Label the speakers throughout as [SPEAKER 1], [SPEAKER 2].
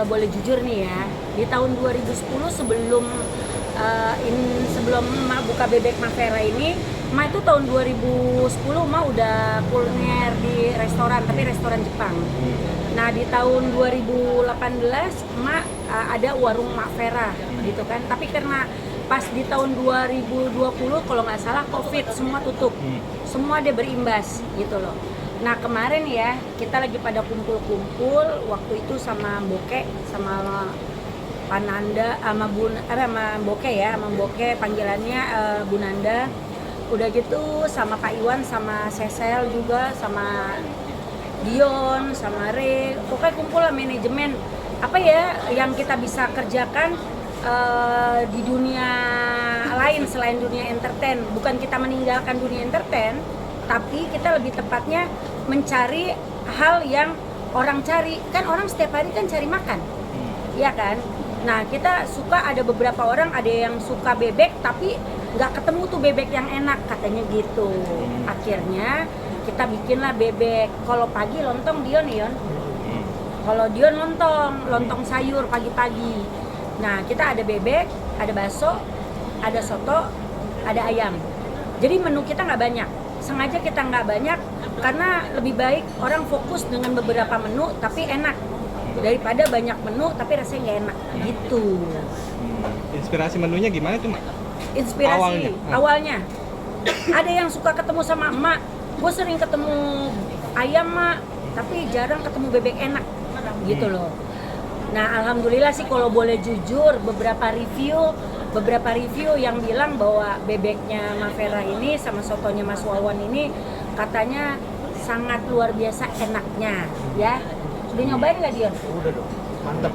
[SPEAKER 1] boleh jujur nih ya, di tahun 2010 sebelum emak buka bebek Mafera ini, emak itu tahun 2010 emak udah kuliner di restoran, tapi restoran Jepang. Nah di tahun 2018 emak ada warung Mafera gitu kan, tapi karena pas di tahun 2020 kalau nggak salah COVID semua tutup, semua dia berimbas gitu loh. Nah kemarin ya kita lagi pada kumpul-kumpul waktu itu sama Boke, sama Pananda, sama Boke ya, sama Boke panggilannya Bunanda. Udah gitu sama Pak Iwan, sama Cecil juga, sama Dion, sama Re, pokoknya kumpul lah manajemen apa ya yang kita bisa kerjakan di dunia lain selain dunia entertain. Bukan kita meninggalkan dunia entertain, tapi kita lebih tepatnya mencari hal yang orang cari. Kan orang setiap hari kan cari makan, ya kan? Nah kita suka, ada beberapa orang ada yang suka bebek tapi nggak ketemu tuh bebek yang enak katanya gitu. Akhirnya kita bikinlah bebek. Kalau pagi lontong Dion. Kalau Dion lontong sayur pagi-pagi. Nah kita ada bebek, ada bakso, ada soto, ada ayam. Jadi menu kita nggak banyak. Sengaja kita nggak banyak karena lebih baik orang fokus dengan beberapa menu tapi enak daripada banyak menu tapi rasanya nggak enak gitu.
[SPEAKER 2] Inspirasi menunya gimana tuh, Mak?
[SPEAKER 1] Inspirasi awalnya ada yang suka ketemu sama emak. Gue sering ketemu ayam mak, tapi jarang ketemu bebek enak gitu loh. Nah alhamdulillah sih kalau boleh jujur, beberapa review yang bilang bahwa bebeknya Mafera ini sama sotonya Mas Wawan ini katanya sangat luar biasa enaknya ya. Udah nyobain nggak Dion?
[SPEAKER 3] Udah dong, mantep.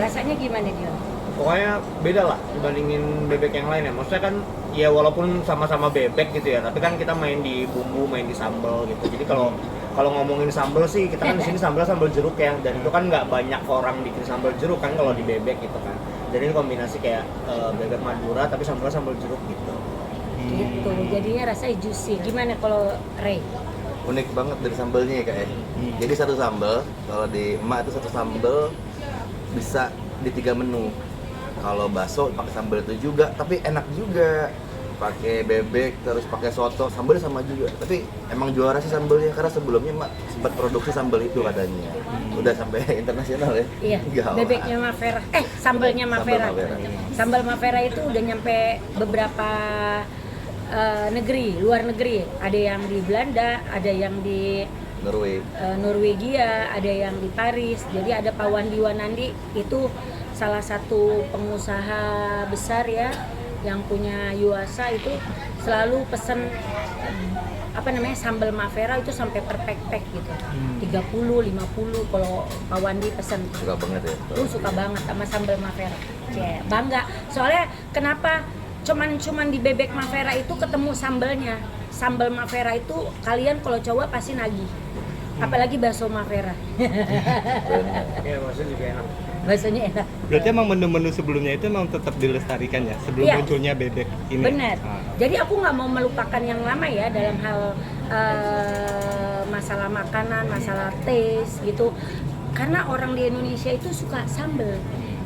[SPEAKER 1] Rasanya gimana Dion?
[SPEAKER 3] Pokoknya beda lah dibandingin bebek yang lain ya. Maksudnya kan ya walaupun sama-sama bebek gitu ya, tapi kan kita main di bumbu, main di sambal gitu. Jadi kalau ngomongin sambal sih, kita kan di sini sambal jeruk ya, dan itu kan nggak banyak orang bikin sambal jeruk kan kalau di bebek gitu kan. Jadi ini kombinasi kayak bebek Madura tapi sambalnya sambal jeruk gitu.
[SPEAKER 1] Gitu, jadinya rasanya juicy. Gimana kalau Ray?
[SPEAKER 4] Unik banget dari sambalnya ya kak ya. Jadi satu sambal, kalau di emak itu satu sambal bisa di 3 menu. Kalau bakso pakai sambal itu juga, tapi enak juga. Pakai bebek terus pakai soto, sambalnya sama juga. Tapi emang juara sih sambalnya karena sebelumnya emak sempat produksi sambal itu katanya. Udah sampai internasional ya.
[SPEAKER 1] Iya.
[SPEAKER 4] Gawat.
[SPEAKER 1] Bebeknya Mafera, sambalnya Mafera. Sambal Mafera itu udah nyampe beberapa negeri, luar negeri. Ada yang di Belanda, ada yang di Norwegia, ada yang di Paris. Jadi ada Pak Wandi Wanandi, itu salah satu pengusaha besar ya yang punya Yuasa, itu selalu pesen sambal Mafera itu sampai per pack gitu. 30, 50 kalau Pak Wandi pesen.
[SPEAKER 4] Suka banget ya.
[SPEAKER 1] Suka banget sama sambal Mafera. Bangga. Soalnya kenapa cuman di bebek Mafera itu ketemu sambalnya. Sambal Mafera itu kalian kalau coba pasti nagih. Apalagi bakso Mafera.
[SPEAKER 3] Ya maksudnya juga enak.
[SPEAKER 1] Baksonya enak.
[SPEAKER 2] Berarti emang menu-menu sebelumnya itu emang tetap dilestarikan ya sebelum
[SPEAKER 1] Iya.
[SPEAKER 2] munculnya bebek ini.
[SPEAKER 1] Benar. Jadi aku nggak mau melupakan yang lama ya dalam hal masalah makanan, masalah taste gitu. Karena orang di Indonesia itu suka sambal.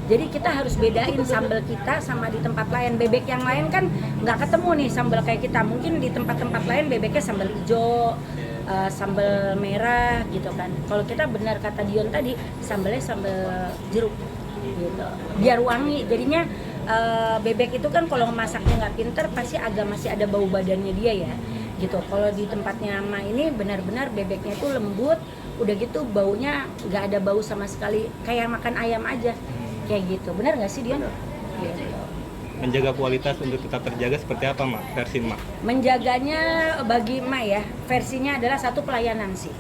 [SPEAKER 1] Jadi kita harus bedain sambal kita sama di tempat lain. Bebek yang lain kan nggak ketemu nih sambal kayak kita. Mungkin di tempat-tempat lain bebeknya sambal hijau, sambal merah gitu kan. Kalau kita benar kata Dion tadi, sambalnya sambal jeruk gitu. Biar wangi. Jadinya bebek itu kan kalau masaknya nggak pinter pasti masih ada bau badannya dia ya. Gitu. Kalau di tempatnya Ama ini benar-benar bebeknya itu lembut, udah gitu baunya nggak ada bau sama sekali, kayak makan ayam aja. Kayak gitu. Benar nggak sih Dion? Gitu.
[SPEAKER 2] Menjaga kualitas untuk tetap terjaga seperti apa, Mak? Versi Mak?
[SPEAKER 1] Menjaganya bagi Mak ya, versinya adalah satu pelayanan sih.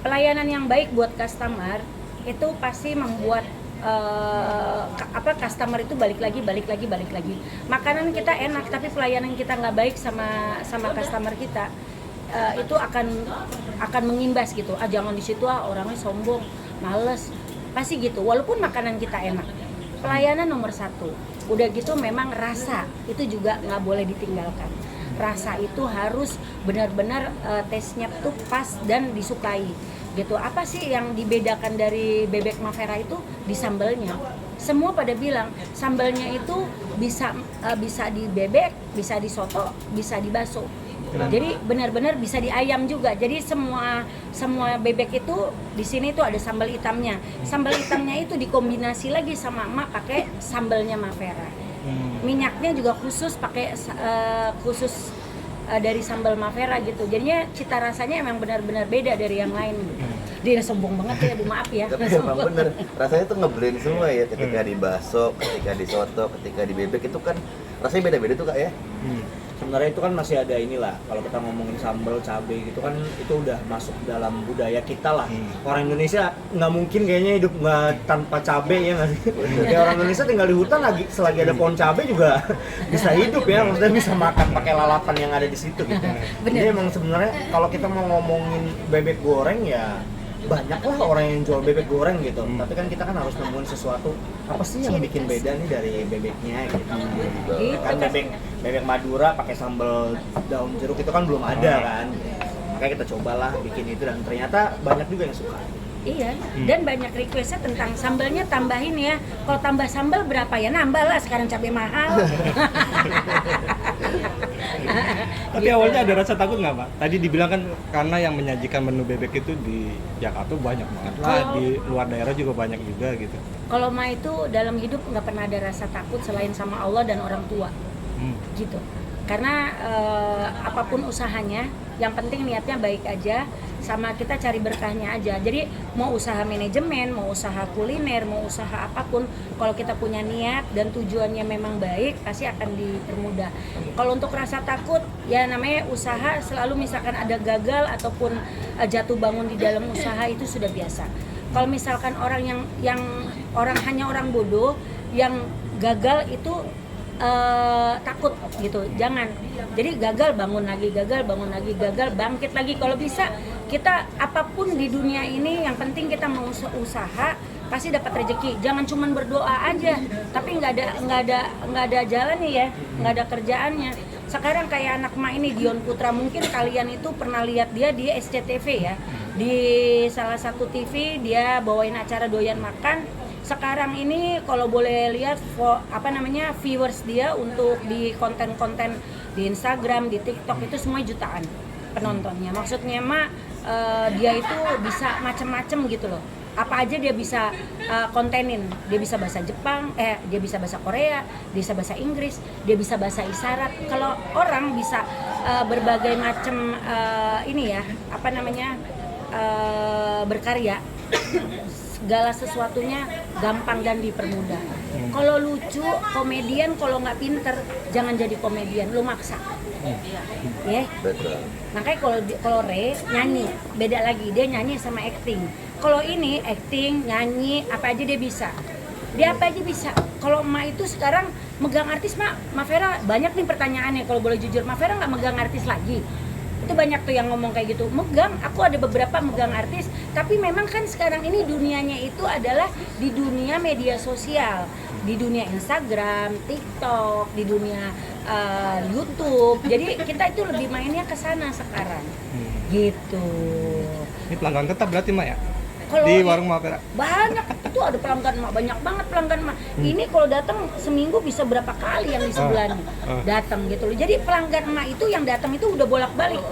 [SPEAKER 1] Pelayanan yang baik buat customer itu pasti membuat customer itu balik lagi. Makanan kita enak tapi pelayanan kita nggak baik sama customer kita, itu akan mengimbas gitu. Jangan di situ orangnya sombong, males, pasti gitu. Walaupun makanan kita enak, pelayanan nomor 1. Udah gitu memang rasa itu juga nggak boleh ditinggalkan. Rasa itu harus benar-benar taste-nya tuh pas dan disukai. gitu. Apa sih yang dibedakan dari bebek Mafera itu? Di sambalnya. Semua pada bilang sambalnya itu bisa di bebek, bisa di soto, bisa di bakso. Jadi benar-benar bisa di ayam juga. Jadi semua bebek itu di sini tuh ada sambal hitamnya. Sambal hitamnya itu dikombinasi lagi sama emak pakai sambalnya Mafera. Minyaknya juga khusus pakai khusus dari sambal Mafera gitu. Jadinya cita rasanya emang benar-benar beda dari yang lain. Dia sombong banget ya, Bu, maaf ya.
[SPEAKER 4] Tapi emang bener, rasanya tuh ngeblend semua ya, ketika di bakso, ketika di soto, ketika di bebek itu kan rasanya beda-beda tuh Kak ya.
[SPEAKER 3] Sebenarnya itu kan masih ada inilah, kalau kita ngomongin sambal, cabai gitu kan itu udah masuk dalam budaya kita lah. Orang Indonesia nggak mungkin kayaknya hidup nggak tanpa cabai, ya nggak sih? Ya orang Indonesia tinggal di hutan lagi, selagi ada pohon cabai juga bisa hidup ya, maksudnya bisa makan pakai lalapan yang ada di situ gitu. Jadi emang sebenarnya kalau kita mau ngomongin bebek goreng ya banyak lah orang yang jual bebek goreng gitu. Tapi kan kita kan harus nemuin sesuatu apa sih yang bikin beda nih dari bebeknya gitu. Kan bebek Madura pakai sambal daun jeruk itu kan belum ada kan. Makanya kita cobalah bikin itu dan ternyata banyak juga yang suka.
[SPEAKER 1] Iya, dan banyak requestnya tentang sambalnya tambahin ya. Kalau tambah sambal berapa ya? Nambah lah, sekarang cabai mahal.
[SPEAKER 2] Tapi awalnya ada rasa takut nggak, Pak? Tadi dibilang kan karena yang menyajikan menu bebek itu di Jakarta banyak banget lah, di luar daerah juga banyak juga gitu.
[SPEAKER 1] Kalau Ma itu dalam hidup nggak pernah ada rasa takut selain sama Allah dan orang tua, gitu. Karena apapun usahanya, yang penting niatnya baik aja, sama kita cari berkahnya aja. Jadi mau usaha manajemen, mau usaha kuliner, mau usaha apapun, kalau kita punya niat dan tujuannya memang baik, pasti akan dipermudah. Kalau untuk rasa takut, ya namanya usaha selalu misalkan ada gagal ataupun jatuh bangun di dalam usaha itu sudah biasa. Kalau misalkan orang yang hanya orang bodoh yang gagal itu takut gitu, jangan. Jadi gagal bangun lagi, gagal bangkit lagi. Kalau bisa kita apapun di dunia ini yang penting kita mau usaha pasti dapat rezeki. Jangan cuman berdoa aja tapi nggak ada jalannya ya, nggak ada kerjaannya. Sekarang kayak anak Ma ini Dion Putra, mungkin kalian itu pernah lihat dia di SCTV ya, di salah satu TV dia bawain acara doyan makan. Sekarang ini kalau boleh lihat viewers dia untuk di konten-konten di Instagram, di TikTok itu semua jutaan penontonnya. Maksudnya dia itu bisa macem-macem gitu loh. Apa aja dia bisa kontenin. Dia bisa bahasa Jepang, dia bisa bahasa Korea, dia bisa bahasa Inggris, dia bisa bahasa isyarat. Kalau orang bisa berbagai macam berkarya, segala sesuatunya gampang dan dipermudah. Kalau lucu, komedian, kalau nggak pinter jangan jadi komedian, lu maksa. Ya.
[SPEAKER 4] Betul.
[SPEAKER 1] Makanya kalau Re nyanyi beda lagi, dia nyanyi sama acting. Kalau ini acting, nyanyi, apa aja dia bisa. Dia apa aja bisa. Kalau emak itu sekarang megang artis, Mafera banyak nih pertanyaannya. Kalau boleh jujur, Mafera nggak megang artis lagi. Itu banyak tuh yang ngomong kayak gitu. Megang, aku ada beberapa megang artis. Tapi memang kan sekarang ini dunianya itu adalah di dunia media sosial, di dunia Instagram, TikTok, di dunia YouTube. Jadi kita itu lebih mainnya ke sana sekarang. Gitu.
[SPEAKER 2] Ini pelanggan tetap berarti Mak ya?
[SPEAKER 1] Kalau
[SPEAKER 2] di warung Mafera?
[SPEAKER 1] Banyak, itu ada pelanggan Mak, banyak banget pelanggan Mak. Ini kalau datang seminggu bisa berapa kali yang di sebelahnya datang gitu loh. Jadi pelanggan Mak itu yang datang itu udah bolak-balik.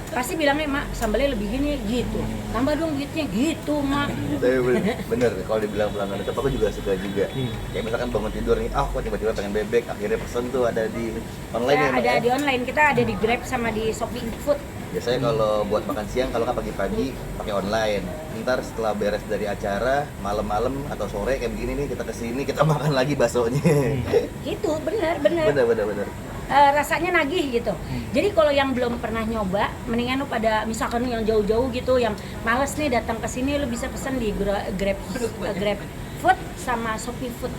[SPEAKER 1] Pasti bilangnya, Mak sambalnya lebih gini gitu. Tambah dong duitnya gitu, Mak.
[SPEAKER 4] Tapi bener, kalau dibilang pelanggan tetap aku juga suka juga. Kayak misalkan bangun tidur nih, kok tiba-tiba pengen bebek, akhirnya pesen tuh ada di online ya,
[SPEAKER 1] ada di online, kita ada di Grab sama di Shopee Food.
[SPEAKER 4] Biasanya kalau buat makan siang, kalau nggak pagi-pagi pakai online. Ntar setelah beres dari acara, malam-malam atau sore kayak begini nih, kita kesini kita makan lagi baksonya.
[SPEAKER 1] Gitu, bener.
[SPEAKER 4] Bener.
[SPEAKER 1] Rasanya nagih gitu. Jadi kalau yang belum pernah nyoba, mendingan lu pada misalkan yang jauh-jauh gitu, yang males nih datang ke sini, lu bisa pesan di Grab Food sama Shopee Food.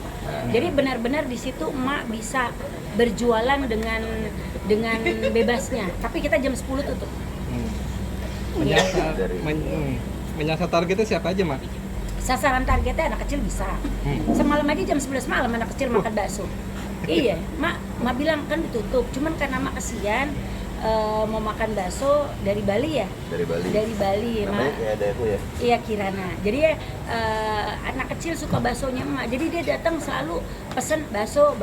[SPEAKER 1] Jadi benar-benar di situ emak bisa berjualan dengan bebasnya. Tapi kita jam 10 tutup.
[SPEAKER 2] Menyasar targetnya siapa aja, Mak?
[SPEAKER 1] Sasaran targetnya anak kecil bisa. Semalam aja jam 11 malam anak kecil makan bakso. Iya, mak bilang kan ditutup. Cuman karena mak kesian, mau makan bakso dari Bali ya.
[SPEAKER 4] Dari Bali.
[SPEAKER 1] Dari Bali,
[SPEAKER 4] Namanya
[SPEAKER 1] Mak.
[SPEAKER 4] kayak ada aku ya.
[SPEAKER 1] Iya, Kirana. Jadi ya anak kecil suka baksonya emak. Jadi dia datang selalu pesen bakso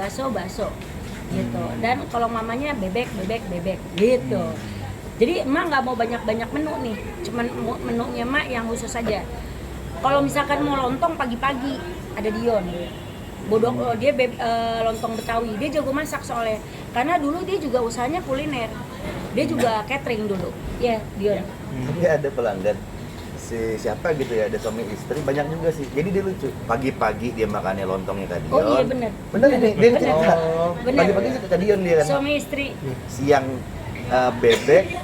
[SPEAKER 1] gitu. Dan kalau mamanya bebek gitu. Jadi emak nggak mau banyak menu nih. Cuman menunya emak yang khusus saja. Kalau misalkan mau lontong pagi-pagi ada Dion. Dia lontong Betawi. Dia jago masak soalnya. Karena dulu dia juga usahanya kuliner. Dia juga catering dulu. Ya, Dion.
[SPEAKER 4] Tapi ada pelanggan siapa gitu ya, ada suami istri banyak juga sih. Jadi dia lucu. Pagi-pagi dia makannya lontongnya Kadion.
[SPEAKER 1] Oh iya benar.
[SPEAKER 4] Bener nih, dia
[SPEAKER 1] Bener.
[SPEAKER 4] cerita.
[SPEAKER 1] Bener.
[SPEAKER 4] Pagi-pagi suka Kadion dia kan.
[SPEAKER 1] Suami istri.
[SPEAKER 4] Siang bebek,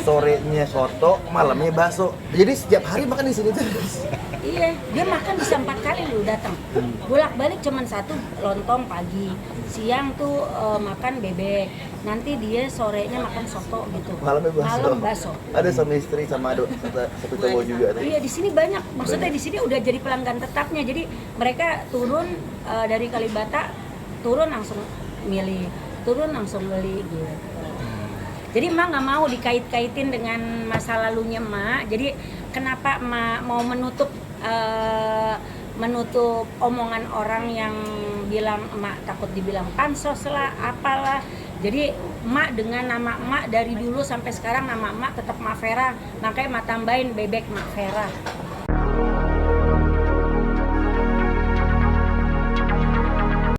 [SPEAKER 4] sorenya soto, malamnya bakso. Jadi setiap hari makan di sini terus.
[SPEAKER 1] Iya, dia makan bisa 4 kali lu datang. Bolak-balik cuman 1 lontong pagi, siang tuh makan bebek. Nanti dia sorenya makan soto gitu.
[SPEAKER 4] Malamnya bakso.
[SPEAKER 1] Malam bakso.
[SPEAKER 4] Ada suami istri sama ada satu cowok juga.
[SPEAKER 1] Iya, di sini banyak. Maksudnya di sini udah jadi pelanggan tetapnya. Jadi mereka turun dari Kalibata, turun langsung milih, turun langsung beli gitu. Jadi emak nggak mau dikait-kaitin dengan masa lalunya emak. Jadi kenapa emak mau menutup omongan orang yang bilang emak takut dibilang pansos lah, apalah. Jadi emak dengan nama emak dari dulu sampai sekarang nama emak tetap Mak Vera. Makanya emak tambahin bebek Mak Vera.